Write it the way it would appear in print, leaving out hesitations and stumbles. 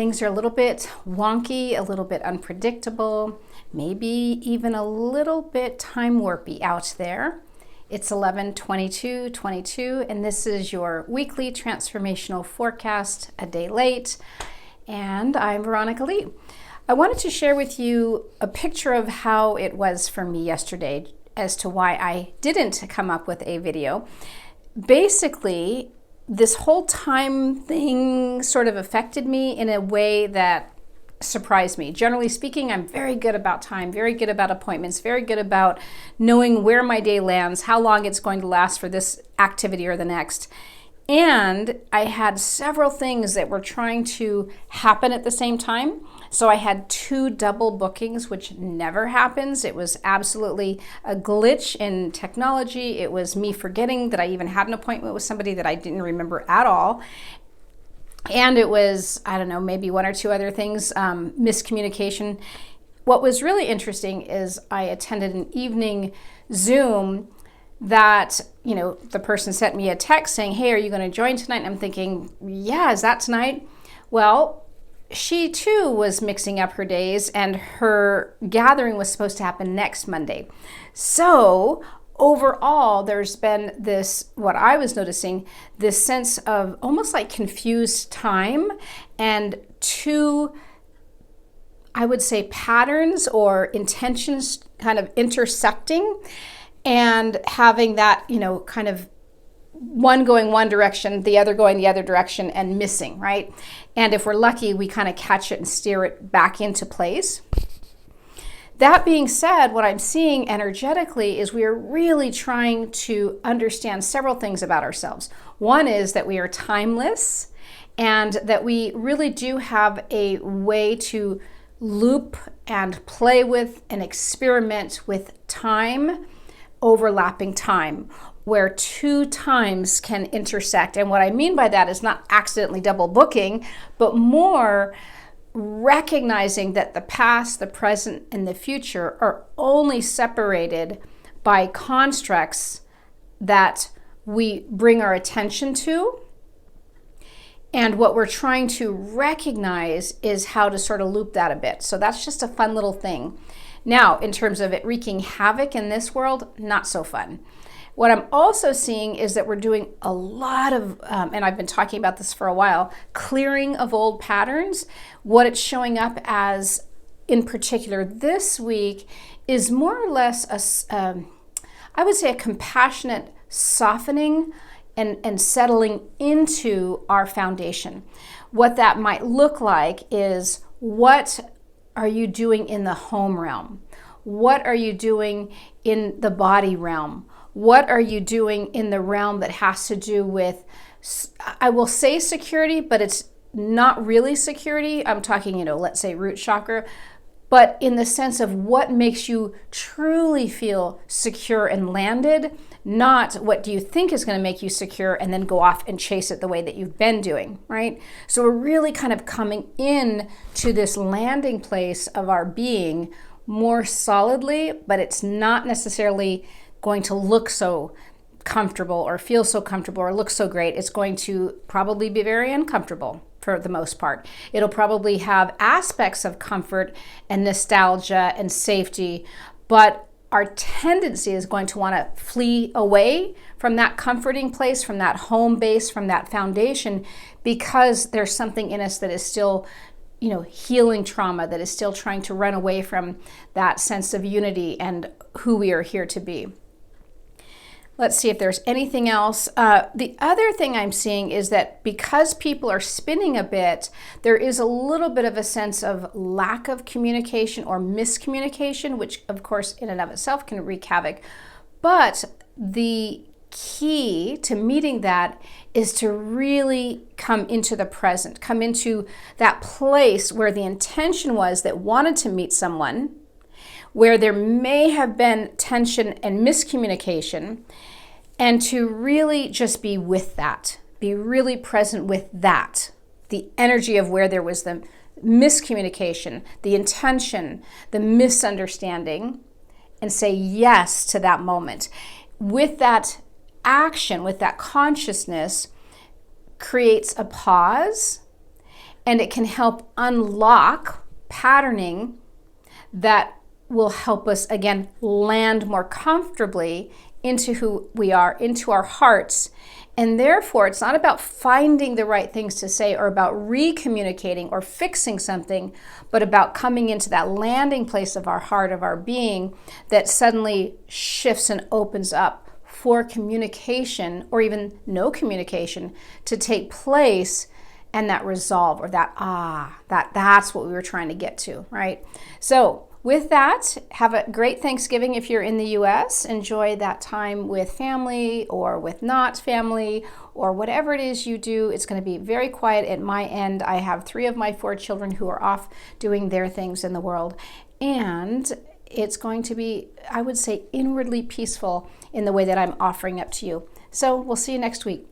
Things are a little bit wonky, a little bit unpredictable, maybe even a little bit time warpy out there. It's 11/22/22, and this is your weekly transformational forecast, a day late. And I'm Veronica Lee. I wanted to share with you a picture of how it was for me yesterday as to why I didn't come up with a video. Basically, this whole time thing sort of affected me in a way that surprised me. Generally speaking, I'm very good about time, very good about appointments, very good about knowing where my day lands, how long it's going to last for this activity or the next. And I had several things that were trying to happen at the same time. So I had 2 double bookings, which never happens. It was absolutely a glitch in technology. It was me forgetting that I even had an appointment with somebody that I didn't remember at all. And it was, I don't know, maybe 1 or 2 other things, miscommunication. What was really interesting is I attended an evening Zoom that, the person sent me a text saying, hey, are you going to join tonight? And I'm thinking, yeah, is that tonight? Well, she too was mixing up her days, and her gathering was supposed to happen next Monday. So overall, there's been this, what I was noticing, this sense of almost like confused time and 2, I would say, patterns or intentions kind of intersecting and having that, kind of one going one direction, the other going the other direction and missing, right? And if we're lucky, we kind of catch it and steer it back into place. That being said, what I'm seeing energetically is we are really trying to understand several things about ourselves. One is that we are timeless and that we really do have a way to loop and play with and experiment with time, overlapping time, where 2 times can intersect. And what I mean by that is not accidentally double booking, but more recognizing that the past, the present, and the future are only separated by constructs that we bring our attention to. And what we're trying to recognize is how to sort of loop that a bit. So that's just a fun little thing. Now, in terms of it wreaking havoc in this world, not so fun. What I'm also seeing is that we're doing a lot of, and I've been talking about this for a while, clearing of old patterns. What it's showing up as, in particular this week, is more or less I would say a compassionate softening and settling into our foundation. What that might look like is, what are you doing in the home realm? What are you doing in the body realm? What are you doing in the realm that has to do with, I will say security, but it's not really security. I'm talking, let's say root chakra, but in the sense of what makes you truly feel secure and landed, not what do you think is going to make you secure and then go off and chase it the way that you've been doing, right? So we're really kind of coming in to this landing place of our being more solidly, but it's not necessarily going to look so comfortable or feel so comfortable or look so great. It's going to probably be very uncomfortable for the most part. It'll probably have aspects of comfort and nostalgia and safety, but our tendency is going to want to flee away from that comforting place, from that home base, from that foundation, because there's something in us that is still, healing trauma, that is still trying to run away from that sense of unity and who we are here to be. Let's see if there's anything else. The other thing I'm seeing is that because people are spinning a bit, there is a little bit of a sense of lack of communication or miscommunication, which of course in and of itself can wreak havoc. But the key to meeting that is to really come into the present, come into that place where the intention was that wanted to meet someone, where there may have been tension and miscommunication, and to really just be with that, be really present with that, the energy of where there was the miscommunication, the intention, the misunderstanding, and say yes to that moment. With that action, with that consciousness, creates a pause and it can help unlock patterning that will help us, again, land more comfortably into who we are, into our hearts. And therefore, it's not about finding the right things to say or about recommunicating or fixing something, but about coming into that landing place of our heart, of our being, that suddenly shifts and opens up for communication, or even no communication, to take place, and that resolve, or that's what we were trying to get to, right? So with that, have a great Thanksgiving if you're in the US. Enjoy that time with family or with not family or whatever it is you do. It's going to be very quiet at my end. I have 3 of my 4 children who are off doing their things in the world. And it's going to be, I would say, inwardly peaceful in the way that I'm offering up to you. So we'll see you next week.